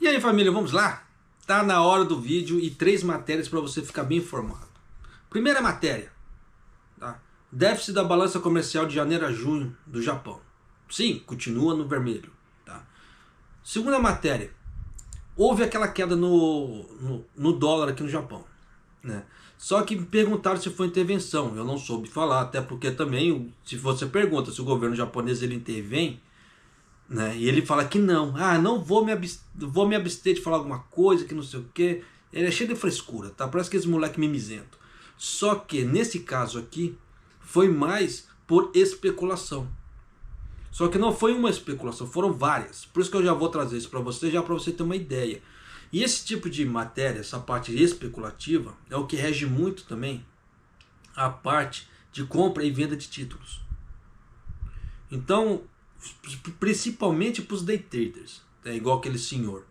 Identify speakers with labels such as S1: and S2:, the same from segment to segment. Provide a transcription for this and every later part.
S1: E aí, família, vamos lá? Tá na hora do vídeo e 3 matérias para você ficar bem informado. Primeira matéria, tá? Déficit da balança comercial de janeiro a junho do Japão. Sim, continua no vermelho, tá? Segunda matéria, houve aquela queda no dólar aqui no Japão, né? Só que me perguntaram se foi intervenção, eu não soube falar, até porque também, se você pergunta se o governo japonês ele intervém, né? E ele fala que não, não vou me abster de falar alguma coisa, que não sei o que. Ele é cheio de frescura, tá? Parece que esse moleque mimizento. Só que nesse caso aqui foi mais por especulação. Só que não foi uma especulação, foram várias. Por isso que eu já vou trazer isso para você, já para você ter uma ideia. E esse tipo de matéria, essa parte especulativa, é o que rege muito também a parte de compra e venda de títulos. Então, principalmente para os day traders, é igual aquele senhor,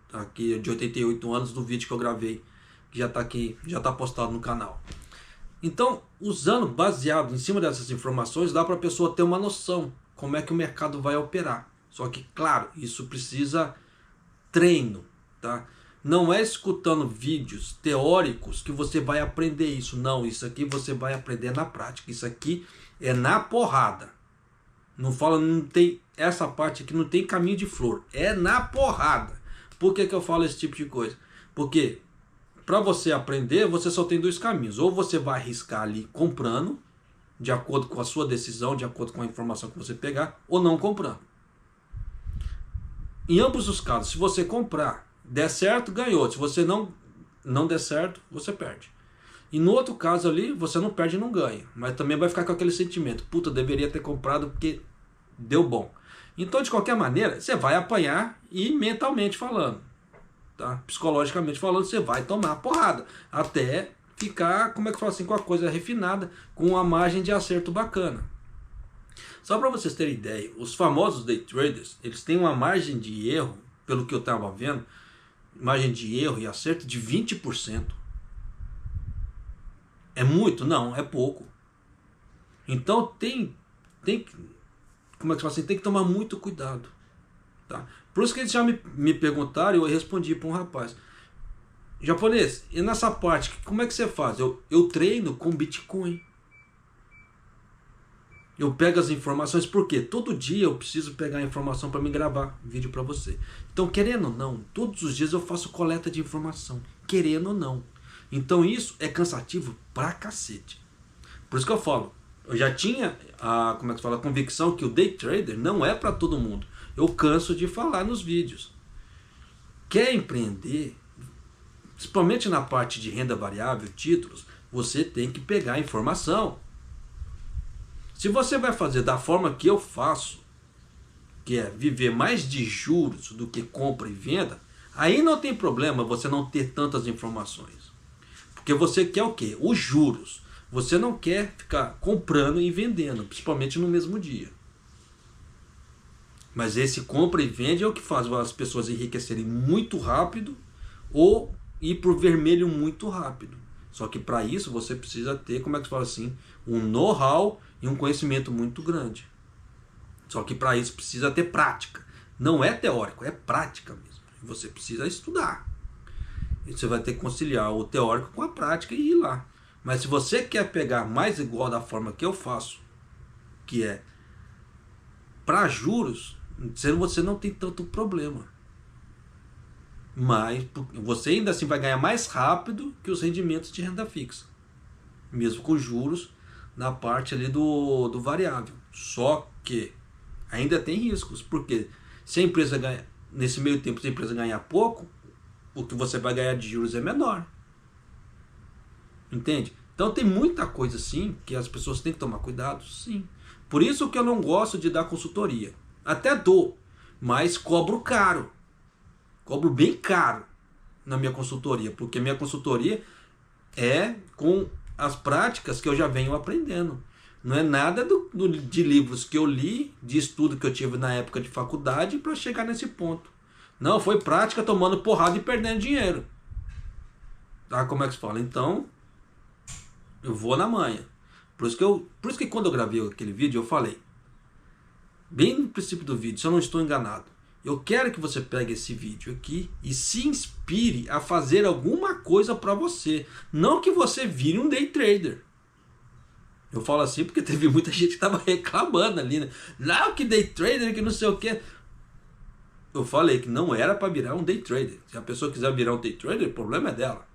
S1: tá? Aqui de 88 anos, do vídeo que eu gravei, que já está aqui, já está postado no canal. Então, baseado em cima dessas informações, dá para a pessoa ter uma noção como é que o mercado vai operar. Só que, claro, isso precisa treino, tá? Não é escutando vídeos teóricos que você vai aprender isso. Não, isso aqui você vai aprender na prática. Isso aqui é na porrada. Não fala, não tem essa parte aqui, não tem caminho de flor. É na porrada. Por que eu falo esse tipo de coisa? Porque para você aprender, você só tem 2 caminhos. Ou você vai arriscar ali comprando, de acordo com a sua decisão, de acordo com a informação que você pegar, ou não comprando. Em ambos os casos, se você comprar, der certo, ganhou. Se você não der certo, você perde. E no outro caso ali, você não perde e não ganha. Mas também vai ficar com aquele sentimento. Puta, eu deveria ter comprado porque deu bom. Então, de qualquer maneira, você vai apanhar e mentalmente falando, tá? Psicologicamente falando, você vai tomar porrada. Até ficar, como é que fala assim, com a coisa refinada, com uma margem de acerto bacana. Só para vocês terem ideia, os famosos day traders, eles têm uma margem de erro, pelo que eu estava vendo, margem de erro e acerto de 20%. É muito? Não, é pouco. Então como é que fala assim, tem que tomar muito cuidado, tá? Por isso que eles já me perguntaram e eu respondi para um rapaz: japonês, e nessa parte, como é que você faz? Eu treino com Bitcoin. Eu pego as informações, porque todo dia eu preciso pegar a informação para me gravar vídeo para você. Então, querendo ou não, todos os dias eu faço coleta de informação, querendo ou não. Então isso é cansativo pra cacete. Por isso que eu falo, eu já tinha a convicção que o day trader não é para todo mundo. Eu canso de falar nos vídeos. Quer empreender, principalmente na parte de renda variável, títulos, você tem que pegar a informação. Se você vai fazer da forma que eu faço, que é viver mais de juros do que compra e venda, aí não tem problema você não ter tantas informações. Porque você quer o quê? Os juros. Você não quer ficar comprando e vendendo, principalmente no mesmo dia. Mas esse compra e vende é o que faz as pessoas enriquecerem muito rápido ou ir para o vermelho muito rápido. Só que para isso você precisa ter, como é que se fala assim, um know-how e um conhecimento muito grande. Só que para isso precisa ter prática. Não é teórico, é prática mesmo. Você precisa estudar. E você vai ter que conciliar o teórico com a prática e ir lá. Mas se você quer pegar mais igual da forma que eu faço, que é para juros, você não tem tanto problema. Mas você ainda assim vai ganhar mais rápido que os rendimentos de renda fixa. Mesmo com juros na parte ali do variável. Só que ainda tem riscos. Porque se a empresa ganha, nesse meio tempo, se a empresa ganhar pouco, o que você vai ganhar de juros é menor. Entende? Então tem muita coisa assim que as pessoas têm que tomar cuidado, sim. Por isso que eu não gosto de dar consultoria. Até dou, mas cobro caro. Cobro bem caro na minha consultoria, porque minha consultoria é com as práticas que eu já venho aprendendo. Não é nada de livros que eu li, de estudo que eu tive na época de faculdade para chegar nesse ponto. Não, foi prática tomando porrada e perdendo dinheiro. Tá? Como é que se fala? Então, eu vou na manha. Por isso que quando eu gravei aquele vídeo, eu falei, bem no princípio do vídeo, se eu não estou enganado, Eu quero que você pegue esse vídeo aqui e se inspire a fazer alguma coisa para você. Não que você vire um day trader. Eu falo assim porque teve muita gente que estava reclamando ali, né? Não, que day trader, que não sei o que. Eu falei que não era para virar um day trader. Se a pessoa quiser virar um day trader, o problema é dela.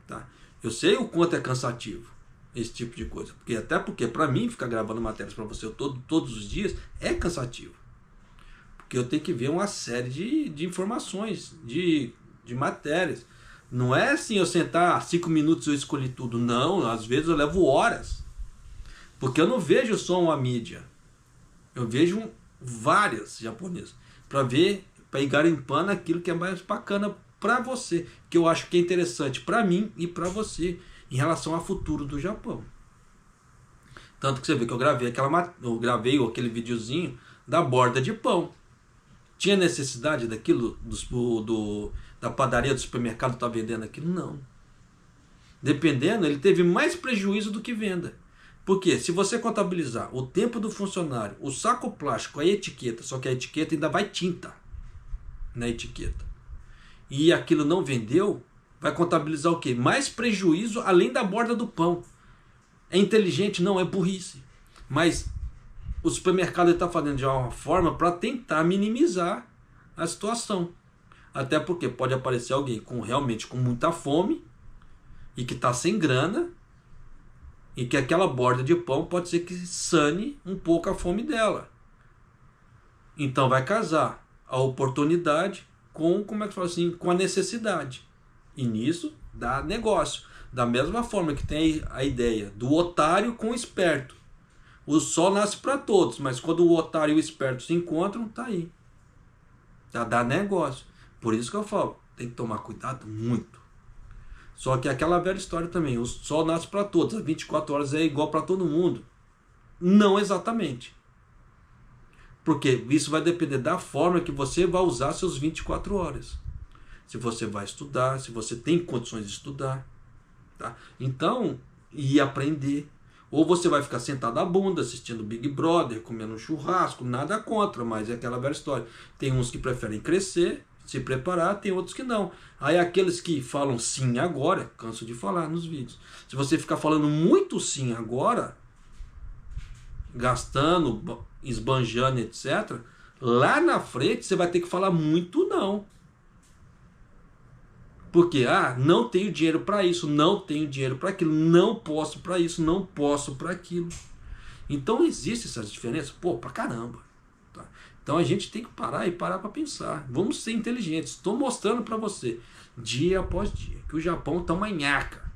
S1: Tá? Eu sei o quanto é cansativo esse tipo de coisa. Até porque para mim ficar gravando matérias para você todos os dias é cansativo. Porque eu tenho que ver uma série de informações, de matérias. Não é assim eu sentar 5 minutos e eu escolhi tudo. Não, às vezes eu levo horas. Porque eu não vejo só uma mídia. Eu vejo várias japonesas. Para ir garimpando aquilo que é mais bacana para você. Que eu acho que é interessante para mim e para você em relação ao futuro do Japão. Tanto que você vê que eu gravei aquele videozinho da borda de pão. Tinha necessidade daquilo, da padaria do supermercado estar vendendo aquilo? Não. Dependendo, ele teve mais prejuízo do que venda. Porque se você contabilizar o tempo do funcionário, o saco plástico, a etiqueta, só que a etiqueta ainda vai tinta na etiqueta, e aquilo não vendeu, vai contabilizar o quê? Mais prejuízo além da borda do pão. É inteligente? Não, é burrice. Mas o supermercado está fazendo de uma forma para tentar minimizar a situação. Até porque pode aparecer alguém realmente com muita fome e que está sem grana, e que aquela borda de pão pode ser que sane um pouco a fome dela. Então vai casar a oportunidade com, como é que fala assim, com a necessidade. E nisso dá negócio. Da mesma forma que tem a ideia do otário com o esperto. O sol nasce para todos, mas quando o otário e o esperto se encontram, tá aí. Já dá negócio. Por isso que eu falo, tem que tomar cuidado muito. Só que é aquela velha história também, o sol nasce para todos, as 24 horas é igual para todo mundo. Não exatamente. Porque isso vai depender da forma que você vai usar seus 24 horas. Se você vai estudar, se você tem condições de estudar. Tá? Então, e aprender. Ou você vai ficar sentado à bunda, assistindo Big Brother, comendo um churrasco, nada contra, mas é aquela velha história. Tem uns que preferem crescer, se preparar, tem outros que não. Aí aqueles que falam sim agora, canso de falar nos vídeos. Se você ficar falando muito sim agora, gastando, esbanjando, etc., lá na frente você vai ter que falar muito não. Porque, não tenho dinheiro para isso, não tenho dinheiro para aquilo, não posso para isso, não posso para aquilo. Então existe essas diferenças, pra caramba. Tá? Então a gente tem que parar para pensar. Vamos ser inteligentes. Estou mostrando para você, dia após dia, que o Japão está uma nhaca.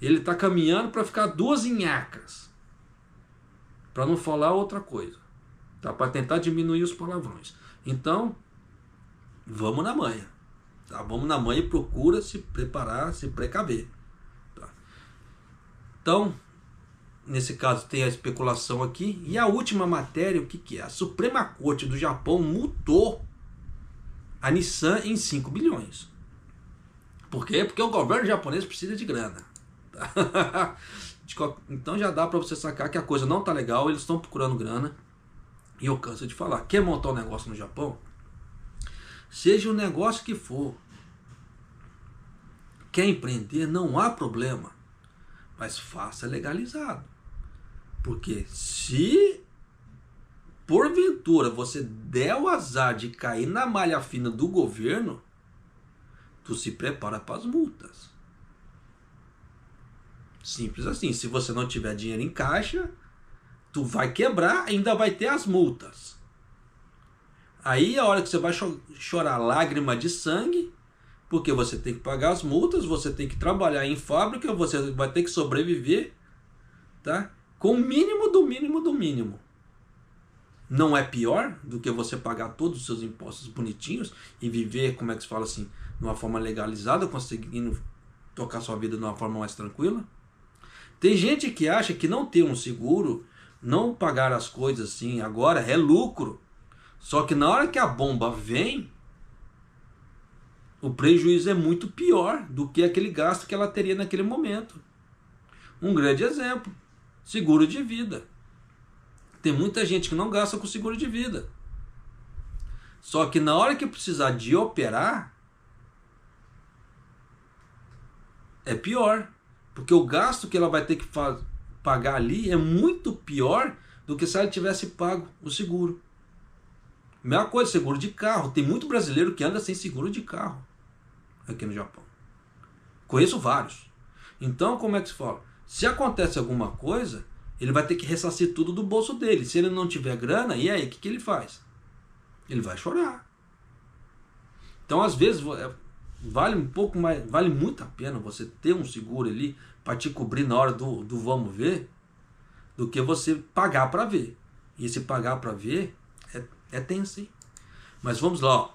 S1: Ele está caminhando para ficar 2 nhacas. Para não falar outra coisa. Tá? Para tentar diminuir os palavrões. Então, vamos na manha. Tá? Vamos na manha e procura se preparar, se precaver. Tá? Então, nesse caso tem a especulação aqui. E a última matéria, o que é? A Suprema Corte do Japão multou a Nissan em 5 bilhões. Por quê? Porque o governo japonês precisa de grana. Tá? Então já dá para você sacar que a coisa não tá legal, eles estão procurando grana. E eu canso de falar, quer montar um negócio no Japão? Seja o negócio que for, quer empreender, não há problema, mas faça legalizado. Porque se porventura você der o azar de cair na malha fina do governo, tu se prepara para as multas. Simples assim. Se você não tiver dinheiro em caixa, tu vai quebrar, ainda vai ter as multas. Aí é a hora que você vai chorar lágrima de sangue, porque você tem que pagar as multas, você tem que trabalhar em fábrica, você vai ter que sobreviver, tá? Com o mínimo do mínimo do mínimo. Não é pior do que você pagar todos os seus impostos bonitinhos e viver, como é que se fala assim, de uma forma legalizada, conseguindo tocar sua vida de uma forma mais tranquila? Tem gente que acha que não ter um seguro, não pagar as coisas assim agora é lucro. Só que na hora que a bomba vem, o prejuízo é muito pior do que aquele gasto que ela teria naquele momento. Um grande exemplo, seguro de vida. Tem muita gente que não gasta com seguro de vida. Só que na hora que precisar de operar, é pior. Porque o gasto que ela vai ter que pagar ali é muito pior do que se ela tivesse pago o seguro. Mesma coisa, seguro de carro. Tem muito brasileiro que anda sem seguro de carro aqui no Japão. Conheço vários. Então, como é que se fala? Se acontece alguma coisa, ele vai ter que ressarcir tudo do bolso dele. Se ele não tiver grana, e aí, o que ele faz? Ele vai chorar. Então, às vezes, vale um pouco mais, vale muito a pena você ter um seguro ali para te cobrir na hora do vamos ver, do que você pagar para ver. E esse pagar para ver é tenso, hein? Mas vamos lá, ó.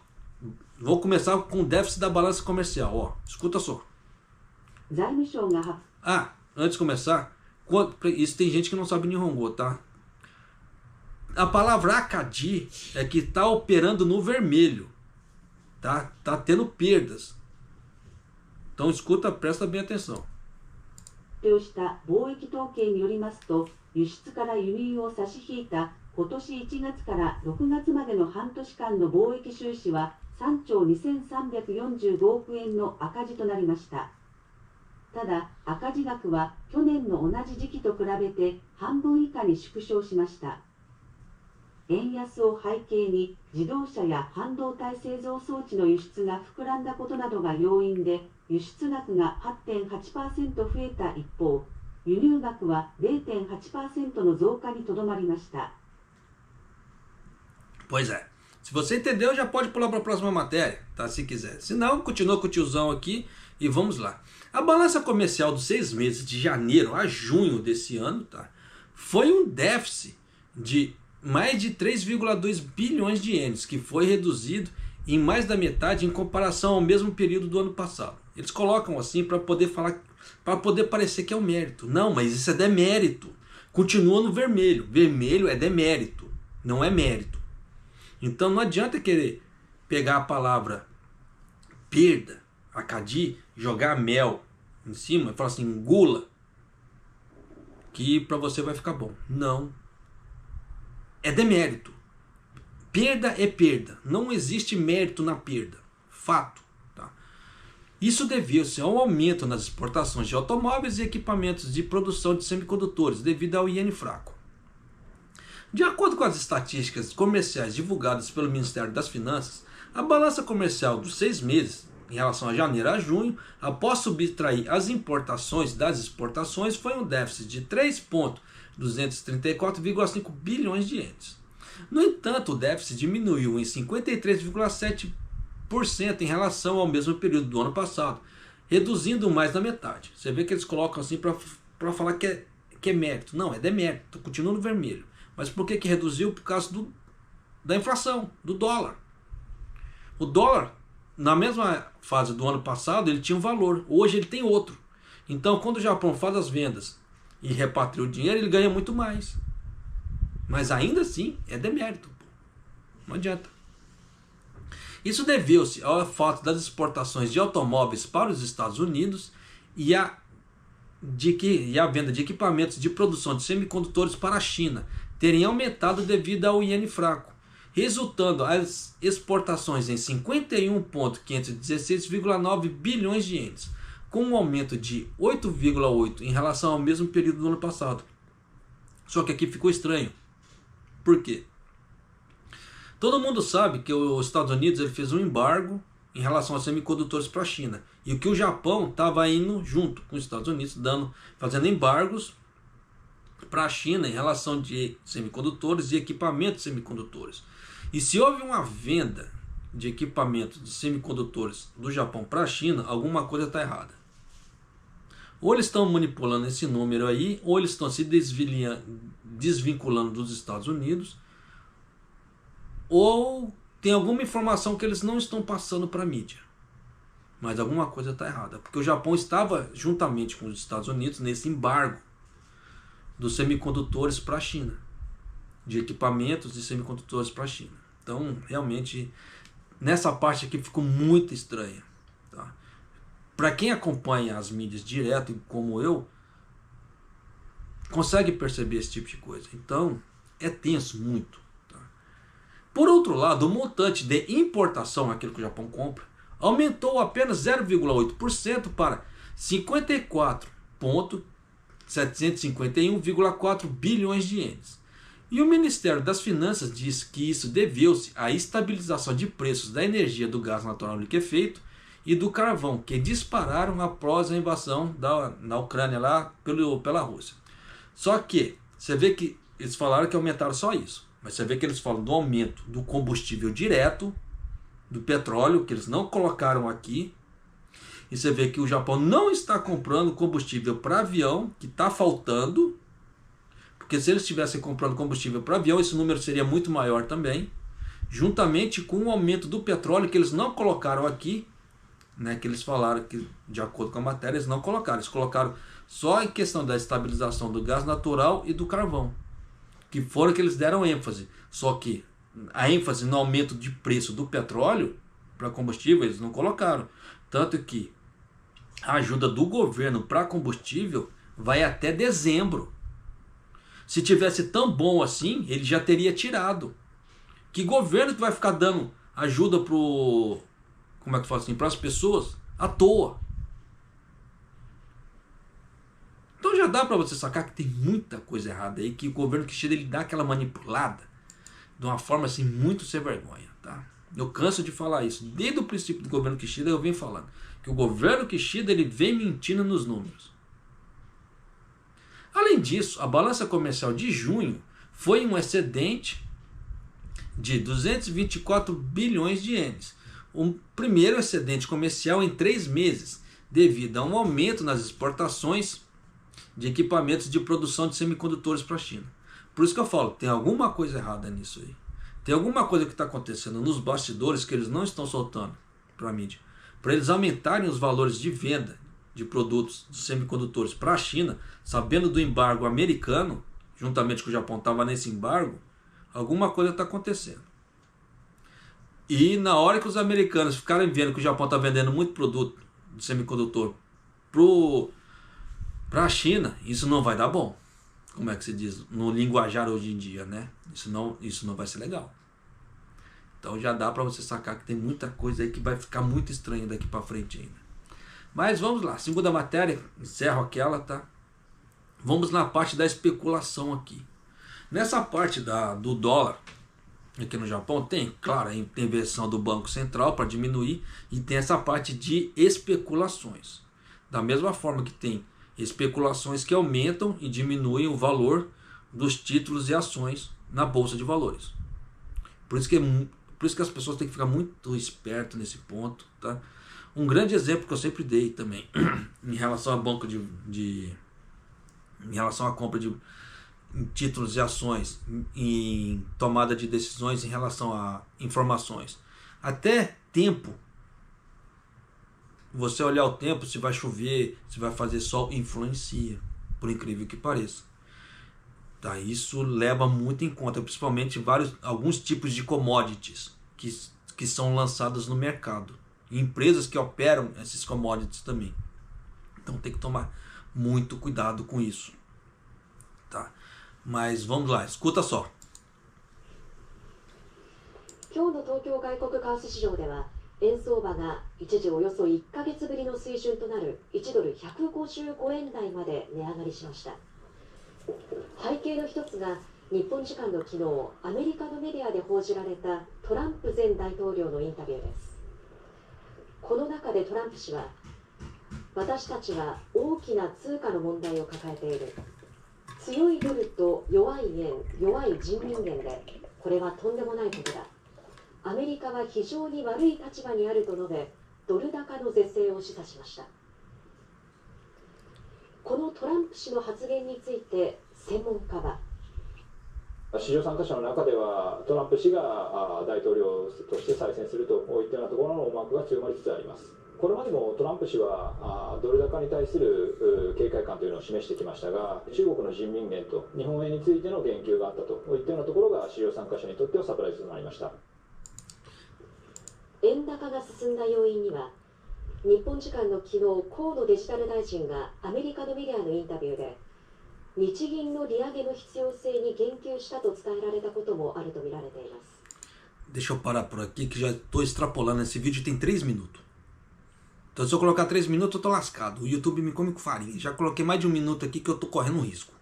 S1: Vou começar com o déficit da balança comercial, ó. Escuta só. Antes de começar, isso tem gente que não sabe Nihongo, tá? A palavra Akadi é que está operando no vermelho, tá? Tá tendo perdas. Então escuta, presta bem atenção.
S2: 発表した貿易統計によりますと、輸出から輸入を差し引いた今年1月から6月までの半年間の貿易収支は3兆2345億円の赤字となりました。ただ、赤字額は去年の同じ時期と比べて半分以下に縮小しました。円安を背景に自動車や半導体製造装置の輸出が膨らんだことなどが要因で、輸出額が 8.8% 増えた一方、輸入額は 0.8% の増加にとどまりました。
S1: Pois é. Se você entendeu, já pode pular para a próxima matéria, tá? Se quiser. Se não, continua com o tiozão aqui e vamos lá. A balança comercial dos 6 meses de janeiro a junho desse ano, tá? Foi um déficit de mais de 3,2 bilhões de ienes, que foi reduzido em mais da metade em comparação ao mesmo período do ano passado. Eles colocam assim para poder falar, para poder parecer que é um mérito. Não, mas isso é demérito. Continua no vermelho. Vermelho é demérito, não é mérito. Então não adianta querer pegar a palavra perda, Akadi, jogar mel em cima e falar assim, engula, que para você vai ficar bom. Não. É demérito. Perda é perda. Não existe mérito na perda. Fato. Tá? Isso devia-se ao aumento nas exportações de automóveis e equipamentos de produção de semicondutores, devido ao iene fraco. De acordo com as estatísticas comerciais divulgadas pelo Ministério das Finanças, a balança comercial dos 6 meses, em relação a janeiro a junho, após subtrair as importações das exportações, foi um déficit de 3,234,5 bilhões de ienes. No entanto, o déficit diminuiu em 53,7% em relação ao mesmo período do ano passado, reduzindo mais da metade. Você vê que eles colocam assim para falar que é mérito. Não, é demérito, continua no vermelho. Mas por que reduziu? Por causa da inflação, do dólar. O dólar, na mesma fase do ano passado, ele tinha um valor. Hoje ele tem outro. Então, quando o Japão faz as vendas e repatria o dinheiro, ele ganha muito mais. Mas ainda assim, é demérito. Não adianta. Isso deveu-se ao fato das exportações de automóveis para os Estados Unidos e a venda de equipamentos de produção de semicondutores para a China terem aumentado devido ao iene fraco, resultando as exportações em 51,516,9 bilhões de ienes, com um aumento de 8,8% em relação ao mesmo período do ano passado. Só que aqui ficou estranho. Por quê? Todo mundo sabe que os Estados Unidos ele fez um embargo em relação aos semicondutores para a China. E que o Japão estava indo junto com os Estados Unidos, fazendo embargos para a China em relação de semicondutores e equipamentos semicondutores. E se houve uma venda de equipamentos de semicondutores do Japão para a China, alguma coisa está errada. Ou eles estão manipulando esse número aí, ou eles estão se desvinculando dos Estados Unidos, ou tem alguma informação que eles não estão passando para a mídia. Mas alguma coisa está errada, porque o Japão estava juntamente com os Estados Unidos nesse embargo dos semicondutores para a China, de equipamentos de semicondutores para a China. Então, realmente, nessa parte aqui ficou muito estranha. Tá? Para quem acompanha as mídias direto, como eu, consegue perceber esse tipo de coisa. Então, é tenso muito. Tá? Por outro lado, o montante de importação, aquilo que o Japão compra, aumentou apenas 0,8% para 54,751,4 bilhões de ienes. E o Ministério das Finanças diz que isso deveu-se à estabilização de preços da energia, do gás natural liquefeito e do carvão, que dispararam após a invasão na Ucrânia lá pela Rússia. Só que você vê que eles falaram que aumentaram só isso, mas você vê que eles falam do aumento do combustível direto, do petróleo, que eles não colocaram aqui, e você vê que o Japão não está comprando combustível para avião, que está faltando, porque se eles estivessem comprando combustível para avião, esse número seria muito maior também, juntamente com o aumento do petróleo, que eles não colocaram aqui, né, que eles falaram que, de acordo com a matéria, eles não colocaram. Eles colocaram só em questão da estabilização do gás natural e do carvão, que foram que eles deram ênfase. Só que a ênfase no aumento de preço do petróleo para combustível eles não colocaram. Tanto que a ajuda do governo para combustível vai até dezembro. Se tivesse tão bom assim, ele já teria tirado. Que governo que vai ficar dando ajuda para as pessoas à toa? Então já dá para você sacar que tem muita coisa errada aí, que o governo Kishida ele dá aquela manipulada de uma forma assim muito sem vergonha, tá? Eu canso de falar isso. Desde o princípio do governo Kishida eu venho falando que o governo Kishida ele vem mentindo nos números. Além disso, a balança comercial de junho foi um excedente de 224 bilhões de ienes. O primeiro excedente comercial em 3 meses, devido a um aumento nas exportações de equipamentos de produção de semicondutores para a China. Por isso que eu falo, tem alguma coisa errada nisso aí. Tem alguma coisa que está acontecendo nos bastidores que eles não estão soltando para a mídia. Para eles aumentarem os valores de venda de produtos de semicondutores para a China, sabendo do embargo americano, juntamente com o Japão estava nesse embargo, alguma coisa está acontecendo. E na hora que os americanos ficarem vendo que o Japão está vendendo muito produto de semicondutor para a China, isso não vai dar bom. Como é que se diz no linguajar hoje em dia, né? Isso não vai ser legal. Então já dá para você sacar que tem muita coisa aí que vai ficar muito estranha daqui para frente ainda. Mas vamos lá, segunda matéria, encerro aquela, tá? Vamos na parte da especulação aqui. Nessa parte do dólar, aqui no Japão, tem, claro, a intervenção do Banco Central para diminuir, e tem essa parte de especulações. Da mesma forma que tem especulações que aumentam e diminuem o valor dos títulos e ações na Bolsa de Valores. Por isso que as pessoas têm que ficar muito espertas nesse ponto, tá? Um grande exemplo que eu sempre dei também, em relação a banco em relação à compra de títulos e ações, em tomada de decisões em relação a informações. Até tempo, você olhar o tempo, se vai chover, se vai fazer sol, influencia, por incrível que pareça. Tá, isso leva muito em conta, principalmente alguns tipos de commodities que são lançados no mercado. Empresas que operam esses commodities também. Então tem que tomar muito cuidado com isso. Tá? Mas vamos lá, escuta só.
S2: 今日の東京外国為替市場では円相場が一時およそ1ヶ月ぶりの水準となる1ドル155円台まで値上がりしました。背景の一つが日本時間の昨日アメリカのメディアで報じられたトランプ前大統領のインタビューです。この中でトランプ氏は、私たちは大きな通貨の問題を抱えている。強いドルと弱い円、弱い人民元で、これはとんでもないことだ。アメリカは非常に悪い立場にあると述べ、ドル高の是正を示唆しました。このトランプ氏の発言について専門家は、
S3: 市場参加者の中ではトランプ氏が大統領として再選するといったようなところの思惑が強まりつつあります。これまでもトランプ氏はドル高に対する警戒感というのを示してきましたが、中国の人民元と日本円についての言及があったといったようなところが市場参加者にとってはサプライズとなりました。
S2: 円高が進んだ要因には、日本時間の昨日、河野デジタル大臣がアメリカのメディアのインタビューで、日銀の利上げの必要性に言及したと伝えられたこともあるとみられています。
S1: Deixa eu parar por aqui que já estou extrapolando. Esse vídeo tem 3 minutos. Então se eu colocar 3 minutos eu tô lascado. O YouTube me come com farinha. Já coloquei mais de 1 minuto aqui que eu tô correndo um risco.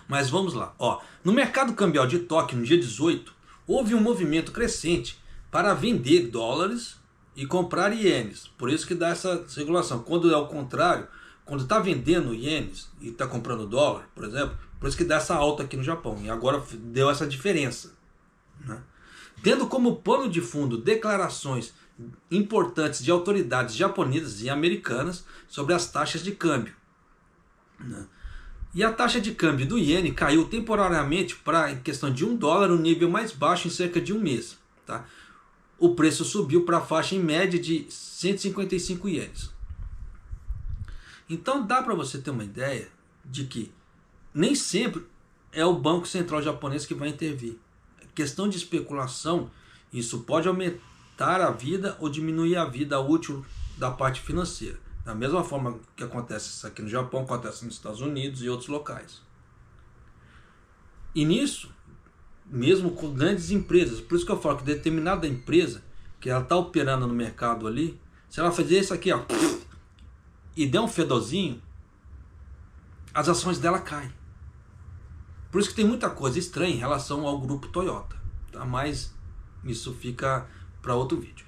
S1: Mas vamos lá. Ó, no mercado cambial de Tóquio, no dia 18, houve um movimento crescente para vender dólares e comprar ienes. Por isso que dá essa regulação. Quando é o contrário, quando está vendendo ienes e está comprando dólar, por exemplo, por isso que dá essa alta aqui no Japão. E agora deu essa diferença, né? Tendo como pano de fundo declarações importantes de autoridades japonesas e americanas sobre as taxas de câmbio, né? E a taxa de câmbio do iene caiu temporariamente para, em questão de $1, o nível mais baixo em cerca de um mês, tá? O preço subiu para a faixa em média de 155 ienes. Então dá para você ter uma ideia de que nem sempre é o Banco Central japonês que vai intervir. Questão de especulação, isso pode aumentar a vida ou diminuir a vida útil da parte financeira. Da mesma forma que acontece isso aqui no Japão, acontece nos Estados Unidos e outros locais. E nisso, mesmo com grandes empresas, por isso que eu falo que determinada empresa, que ela está operando no mercado ali, se ela fazer isso aqui, ó, e der um fedozinho, as ações dela caem. Por isso que tem muita coisa estranha em relação ao grupo Toyota, tá? Mas isso fica para outro vídeo.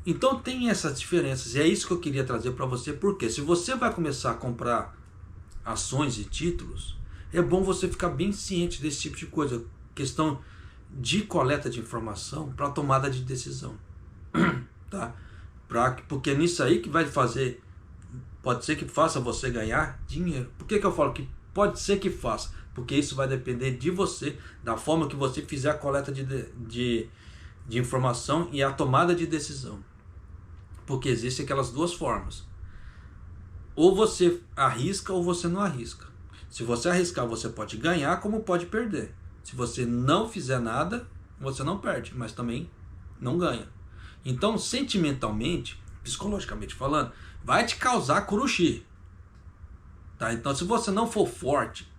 S1: Então tem essas diferenças, e é isso que eu queria trazer para você, porque se você vai começar a comprar ações e títulos, é bom você ficar bem ciente desse tipo de coisa, questão de coleta de informação para tomada de decisão, tá? Porque nisso aí que vai fazer, pode ser que faça você ganhar dinheiro. Por que eu falo que pode ser que faça? Porque isso vai depender de você, da forma que você fizer a coleta de informação e a tomada de decisão. Porque existem aquelas duas formas. Ou você arrisca ou você não arrisca. Se você arriscar, você pode ganhar como pode perder. Se você não fizer nada, você não perde, mas também não ganha. Então, sentimentalmente, psicologicamente falando, vai te causar curuxi. Tá? Então, se você não for forte,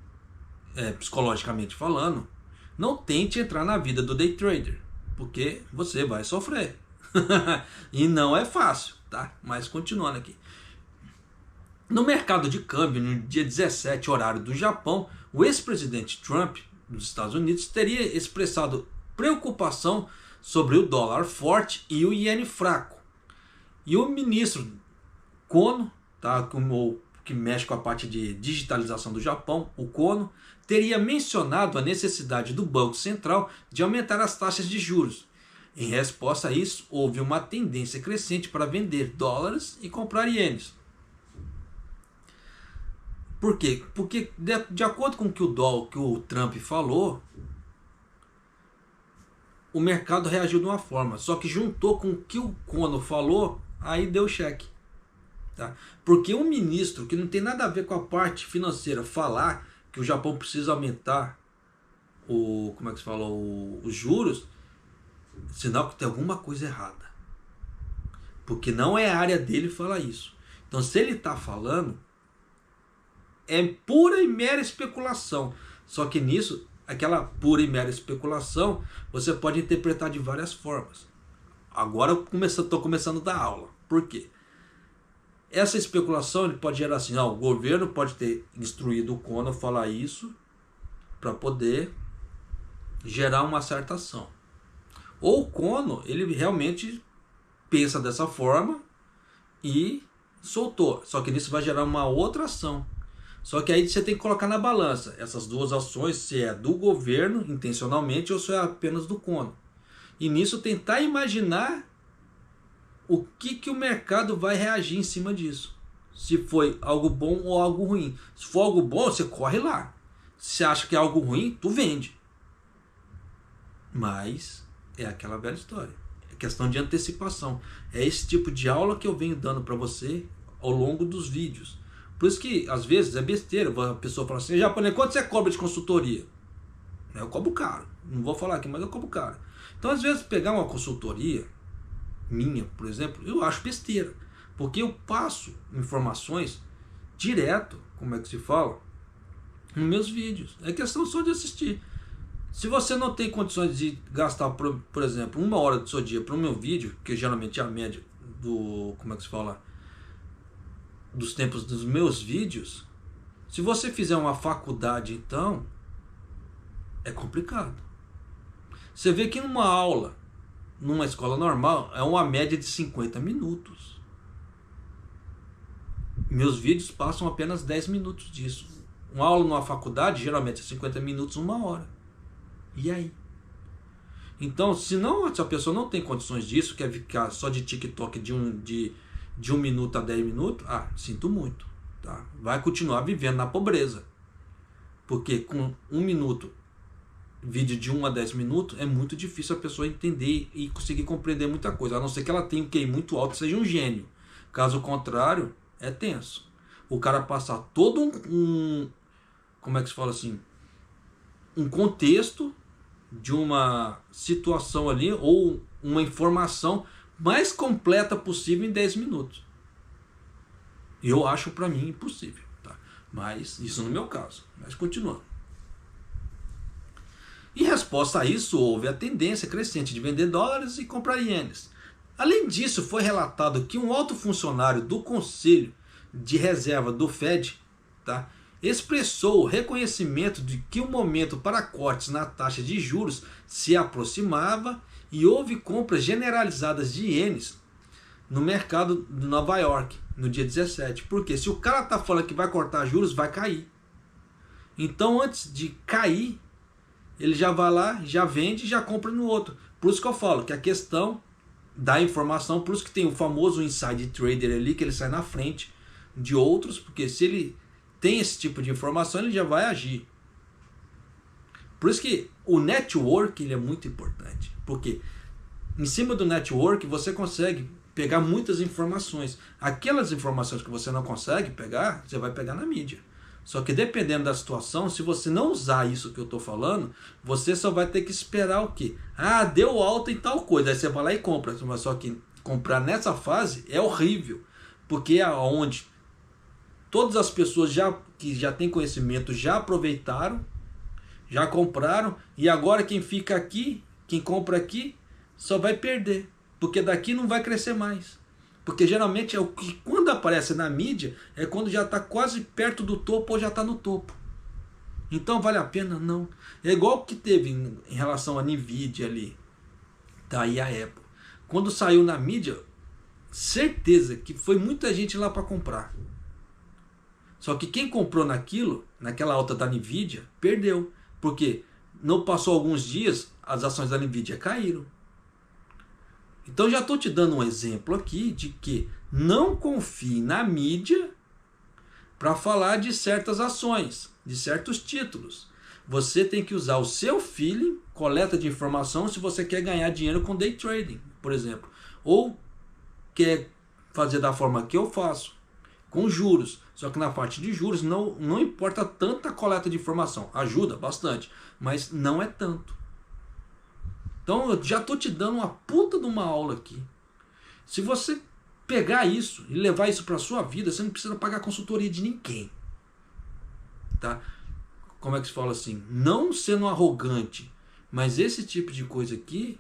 S1: psicologicamente falando, não tente entrar na vida do day trader, porque você vai sofrer. E não é fácil, tá? Mas continuando aqui. No mercado de câmbio, no dia 17, horário do Japão, o ex-presidente Trump dos Estados Unidos teria expressado preocupação sobre o dólar forte e o iene fraco. E o ministro Kono, tá, que mexe com a parte de digitalização do Japão, o Kono, teria mencionado a necessidade do Banco Central de aumentar as taxas de juros. Em resposta a isso, houve uma tendência crescente para vender dólares e comprar ienes. Por quê? Porque de acordo com o que o Trump falou, o mercado reagiu de uma forma, só que juntou com o que o Kono falou, aí deu cheque. Tá? Porque um ministro que não tem nada a ver com a parte financeira falar que o Japão precisa aumentar os juros, sinal que tem alguma coisa errada. Porque não é a área dele falar isso. Então se ele está falando, é pura e mera especulação. Só que nisso, aquela pura e mera especulação, você pode interpretar de várias formas. Agora eu estou começando a dar aula. Por quê? Essa especulação ele pode gerar assim, o governo pode ter instruído o Kono a falar isso para poder gerar uma certa ação. Ou o Kono, ele realmente pensa dessa forma e soltou. Só que nisso vai gerar uma outra ação. Só que aí você tem que colocar na balança essas duas ações, se é do governo intencionalmente ou se é apenas do Kono. E nisso tentar imaginar o que o mercado vai reagir em cima disso. Se foi algo bom ou algo ruim. Se for algo bom, você corre lá. Se acha que é algo ruim, tu vende. Mas é aquela velha história. É questão de antecipação. É esse tipo de aula que eu venho dando para você ao longo dos vídeos. Por isso que, às vezes, é besteira. A pessoa fala assim, japonês, quanto você cobra de consultoria? Eu cobro caro. Não vou falar aqui, mas eu cobro caro. Então, às vezes, pegar uma consultoria minha, por exemplo, eu acho besteira. Porque eu passo informações direto, como é que se fala, nos meus vídeos. É questão só de assistir. Se você não tem condições de gastar, por exemplo, 1 hora do seu dia para o meu vídeo, que geralmente é a média do, como é que se fala, dos tempos dos meus vídeos, se você fizer uma faculdade, então, é complicado. Você vê que numa aula, numa escola normal, é uma média de 50 minutos. Meus vídeos passam apenas 10 minutos disso. Uma aula numa faculdade, geralmente é 50 minutos, 1 hora. E aí? Então, se a pessoa não tem condições disso, quer ficar só de TikTok de 1 minuto a 10 minutos, sinto muito. Tá? Vai continuar vivendo na pobreza. Porque com 1 minuto, vídeo de 1 a 10 minutos, é muito difícil a pessoa entender e conseguir compreender muita coisa. A não ser que ela tenha um QI muito alto e seja um gênio. Caso contrário, é tenso. O cara passar todo como é que se fala assim? Um contexto de uma situação ali, ou uma informação mais completa possível em 10 minutos. Eu acho para mim impossível, tá? Mas isso no meu caso. Mas continuando. Em resposta a isso, houve a tendência crescente de vender dólares e comprar ienes. Além disso, foi relatado que um alto funcionário do Conselho de Reserva do Fed, tá, expressou o reconhecimento de que o momento para cortes na taxa de juros se aproximava e houve compras generalizadas de ienes no mercado de Nova York no dia 17. Porque se o cara está falando que vai cortar juros, vai cair. Então antes de cair, ele já vai lá, já vende e já compra no outro. Por isso que eu falo que a questão da informação, por isso que tem o famoso inside trader ali, que ele sai na frente de outros, porque se ele tem esse tipo de informação, ele já vai agir. Por isso que o network ele é muito importante, porque em cima do network você consegue pegar muitas informações. Aquelas informações que você não consegue pegar, você vai pegar na mídia. Só que dependendo da situação, se você não usar isso que eu estou falando, você só vai ter que esperar o quê? Deu alta em tal coisa, aí você vai lá e compra. Mas só que comprar nessa fase é horrível, porque é onde todas as pessoas que já têm conhecimento já aproveitaram, já compraram, e agora quem fica aqui, quem compra aqui, só vai perder, porque daqui não vai crescer mais. Porque geralmente é o que quando aparece na mídia é quando já está quase perto do topo ou já está no topo. Então vale a pena? Não. É igual que teve em relação a Nvidia ali, daí a Apple. Quando saiu na mídia, certeza que foi muita gente lá para comprar. Só que quem comprou naquela alta da Nvidia, perdeu. Porque não passou alguns dias, as ações da Nvidia caíram. Então já estou te dando um exemplo aqui de que não confie na mídia para falar de certas ações, de certos títulos. Você tem que usar o seu feeling, coleta de informação, se você quer ganhar dinheiro com day trading, por exemplo. Ou quer fazer da forma que eu faço, com juros. Só que na parte de juros não importa tanta coleta de informação. Ajuda bastante, mas não é tanto. Então eu já estou te dando uma puta de uma aula aqui. Se você pegar isso e levar isso para a sua vida, você não precisa pagar consultoria de ninguém. Tá? Como é que se fala assim? Não sendo arrogante, mas esse tipo de coisa aqui